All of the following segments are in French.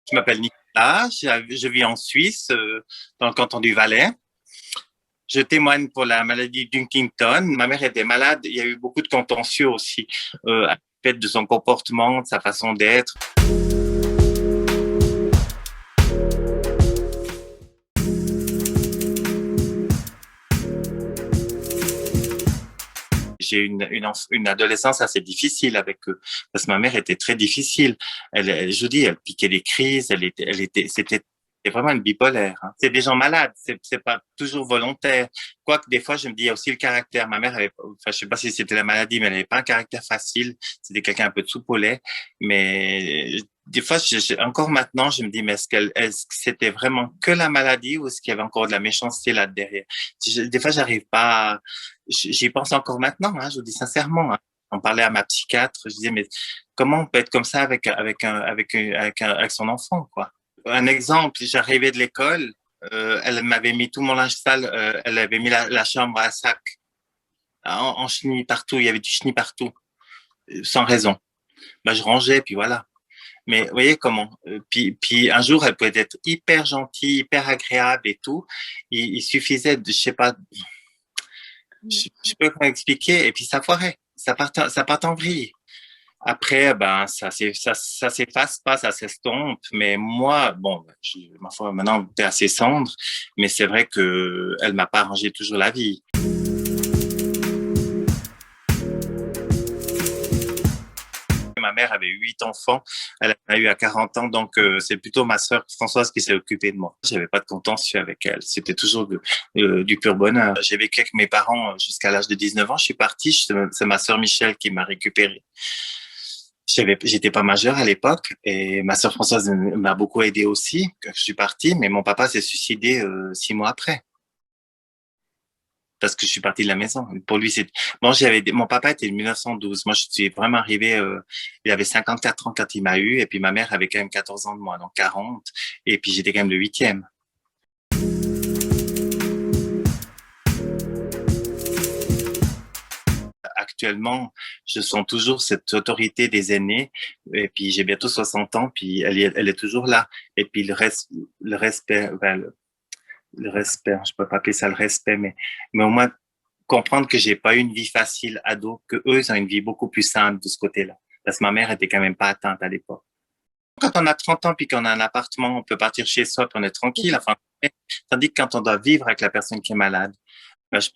Je m'appelle Nicolas, je vis en Suisse, dans le canton du Valais. Je témoigne pour la maladie d'Huntington. Ma mère était malade, il y a eu beaucoup de contentieux aussi, à fait de son comportement, de sa façon d'être. J'ai eu une adolescence assez difficile avec eux, parce que ma mère était très difficile. Je vous dis, elle piquait des crises, c'était vraiment une bipolaire. Hein. C'est des gens malades, c'est pas toujours volontaire. Quoique des fois, je me dis, il y a aussi le caractère. Ma mère avait, enfin, je sais pas si c'était la maladie, mais elle n'avait pas un caractère facile. C'était quelqu'un un peu de soupe au lait. Mais des fois, encore maintenant, je me dis, mais est-ce que c'était vraiment que la maladie ou est-ce qu'il y avait encore de la méchanceté là derrière? Des fois, j'arrive pas. J'y pense encore maintenant. Hein, je vous dis sincèrement. Hein. On parlait à ma psychiatre. Je disais, mais comment on peut être comme ça avec son enfant, quoi? Un exemple, j'arrivais de l'école, elle m'avait mis tout mon linge sale, elle avait mis la chambre à sac, en chenille partout, il y avait du chenille partout, sans raison. Ben, je rangeais, puis voilà. Mais vous voyez comment. Puis un jour, elle pouvait être hyper gentille, hyper agréable et tout. Il suffisait de, je sais pas, je peux pas expliquer, et puis ça foirait, ça part en vrille. Après, ben, ça s'efface pas, ça s'estompe. Mais moi, bon, ma foi, maintenant, t'es assez cendre, mais c'est vrai que elle m'a pas arrangé toujours la vie. Ma mère avait 8 enfants, elle en a eu à 40 ans, donc c'est plutôt ma sœur Françoise qui s'est occupée de moi. J'avais pas de contentieux avec elle, c'était toujours du pur bonheur. J'ai vécu avec mes parents jusqu'à l'âge de 19 ans, je suis partie, c'est ma sœur Michel qui m'a récupéré. J'étais pas majeur à l'époque et ma sœur Françoise m'a beaucoup aidé aussi quand je suis parti, mais mon papa s'est suicidé 6 mois après parce que je suis parti de la maison. Pour lui, c'est bon. Mon papa était de 1912. Moi, je suis vraiment arrivé. Il avait 54 ans quand il m'a eu, et puis ma mère avait quand même 14 ans de moi, donc 40. Et puis j'étais quand même le huitième. Actuellement, je sens toujours cette autorité des aînés. Et puis j'ai bientôt 60 ans, puis elle est toujours là. Et puis le respect, ben, le respect, je peux pas appeler ça le respect, mais au moins comprendre que j'ai pas eu une vie facile ado, que eux, ils ont une vie beaucoup plus simple de ce côté-là. Parce que ma mère était quand même pas atteinte à l'époque. Quand on a 30 ans puis qu'on a un appartement, on peut partir chez soi puis on est tranquille. Enfin, tandis que quand on doit vivre avec la personne qui est malade, ben, c'est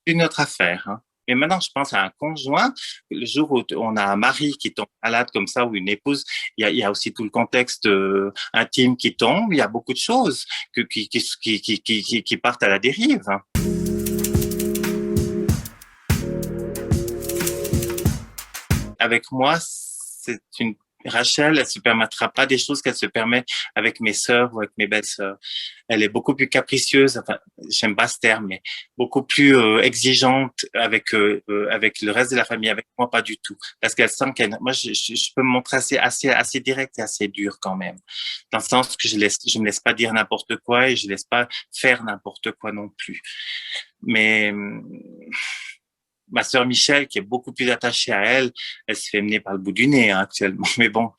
une autre affaire. Hein. Mais maintenant, je pense à un conjoint. Le jour où on a un mari qui tombe malade comme ça ou une épouse, il y a aussi tout le contexte intime qui tombe. Il y a beaucoup de choses qui partent à la dérive. Hein. Avec moi, c'est une Rachel, elle se permettra pas des choses qu'elle se permet avec mes sœurs ou avec mes belles-sœurs. Elle est beaucoup plus capricieuse, enfin, j'aime pas ce terme, mais beaucoup plus exigeante avec le reste de la famille. Avec moi, pas du tout, parce qu'elle sent qu'elle. Moi, je peux me montrer assez direct et assez dur quand même, dans le sens que je me laisse pas dire n'importe quoi et je laisse pas faire n'importe quoi non plus. Mais ma sœur Michel, qui est beaucoup plus attachée à elle, elle se fait mener par le bout du nez hein, actuellement. Mais bon,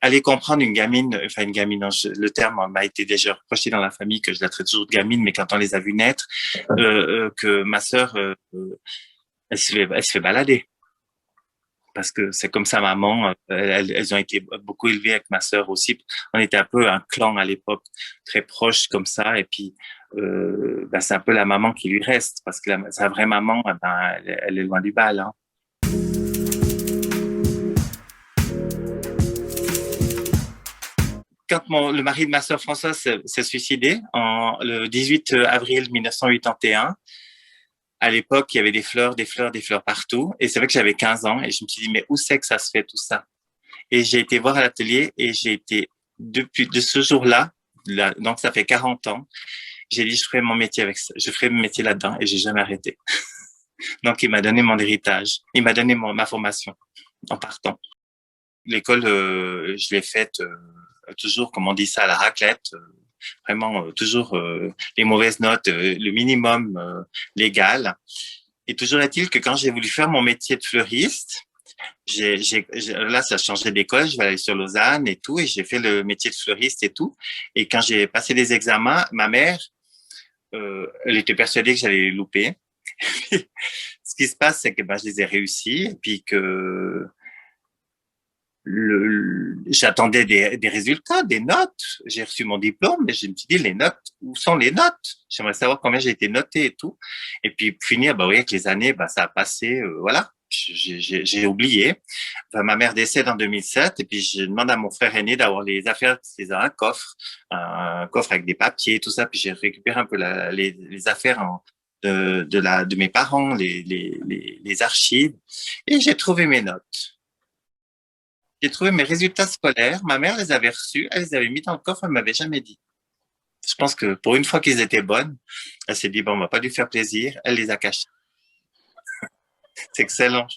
aller comprendre une gamine, enfin une gamine, non, le terme m'a été déjà reproché dans la famille que je la traite toujours de gamine, mais quand on les a vues naître, que ma sœur, elle se fait balader. Parce que c'est comme sa maman, elles ont été beaucoup élevées avec ma sœur aussi. On était un peu un clan à l'époque, très proche comme ça. Et puis, ben, c'est un peu la maman qui lui reste, parce que sa vraie maman, ben, elle est loin du bal. Hein. Quand le mari de ma sœur Françoise s'est suicidé le 18 avril 1981, à l'époque, il y avait des fleurs partout. Et c'est vrai que j'avais 15 ans et je me suis dit, mais où c'est que ça se fait tout ça? Et j'ai été voir à l'atelier et j'ai été, depuis de ce jour-là, donc ça fait 40 ans, j'ai dit, je ferai mon métier avec ça, je ferai mon métier là-dedans et j'ai jamais arrêté. Donc, il m'a donné mon héritage. Il m'a donné ma formation en partant. L'école, je l'ai faite toujours, comme on dit ça, à la raclette. Vraiment, toujours les mauvaises notes, le minimum légal. Et toujours est-il que quand j'ai voulu faire mon métier de fleuriste, là, ça a changé d'école, je vais aller sur Lausanne et tout, et j'ai fait le métier de fleuriste et tout. Et quand j'ai passé les examens, ma mère, elle était persuadée que j'allais les louper. Ce qui se passe, c'est que ben, je les ai réussis, et puis que j'attendais des résultats, des notes. J'ai reçu mon diplôme, mais je me suis dit, les notes, où sont les notes? J'aimerais savoir combien j'ai été noté et tout. Et puis finir, bah oui, avec les années, bah ça a passé, voilà. J'ai oublié. Enfin, ma mère décède en 2007 et puis je demande à mon frère aîné d'avoir les affaires, c'est un coffre avec des papiers, tout ça. Puis j'ai récupéré un peu les affaires de mes parents, les archives et j'ai trouvé mes notes. J'ai trouvé mes résultats scolaires. Ma mère les avait reçus, elle les avait mis dans le coffre, elle m'avait jamais dit. Je pense que pour une fois qu'ils étaient bonnes, elle s'est dit, bon, on va pas lui faire plaisir. Elle les a cachés. C'est excellent.